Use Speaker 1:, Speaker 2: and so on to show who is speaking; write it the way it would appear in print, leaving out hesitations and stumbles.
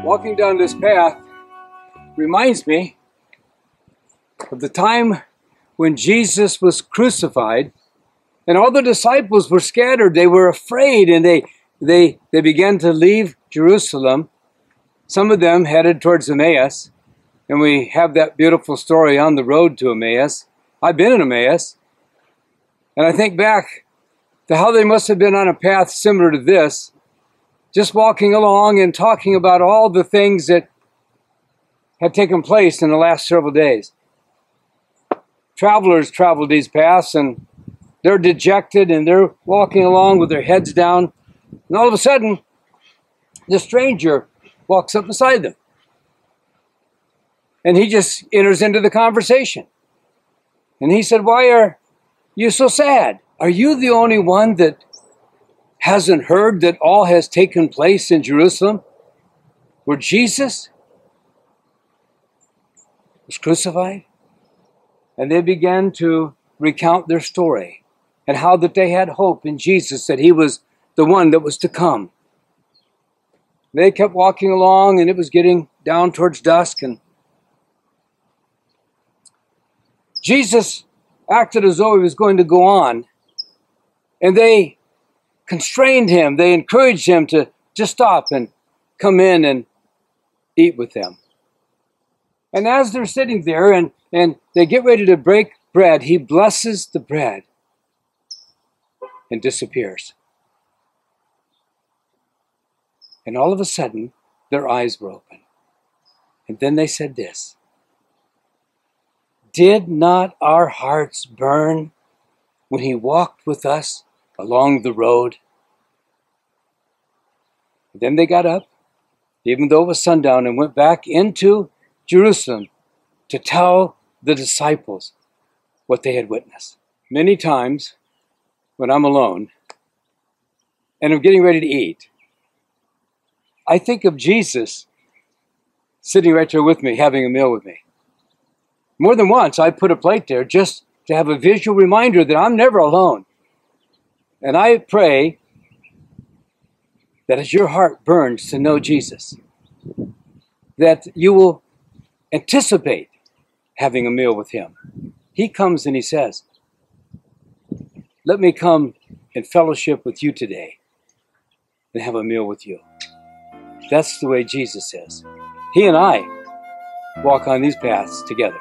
Speaker 1: Walking down this path reminds me of the time when Jesus was crucified and all the disciples were scattered. They were afraid and they began to leave Jerusalem. Some of them headed towards Emmaus, and we have that beautiful story on the road to Emmaus. I've been in Emmaus, and I think back to how they must have been on a path similar to this, just walking along and talking about all the things that had taken place in the last several days. Travelers traveled these paths, and they're dejected, and they're walking along with their heads down, and all of a sudden, the stranger walks up beside them. And he just enters into the conversation. And he said, "Why are you so sad? Are you the only one that hasn't heard that all has taken place in Jerusalem, where Jesus was crucified?" And they began to recount their story and how that they had hope in Jesus, that he was the one that was to come. They kept walking along, and it was getting down towards dusk, and Jesus acted as though he was going to go on, and they constrained him. They encouraged him to just stop and come in and eat with them. And as they're sitting there and they get ready to break bread, he blesses the bread and disappears. And all of a sudden, their eyes were open. And then they said this: "Did not our hearts burn when he walked with us along the road?" And then they got up, even though it was sundown, and went back into Jerusalem to tell the disciples what they had witnessed. Many times when I'm alone and I'm getting ready to eat, I think of Jesus sitting right there with me, having a meal with me. More than once, I put a plate there just to have a visual reminder that I'm never alone. And I pray that as your heart burns to know Jesus, that you will anticipate having a meal with him. He comes and he says, "Let me come and fellowship with you today and have a meal with you." That's the way Jesus is. He and I walk on these paths together.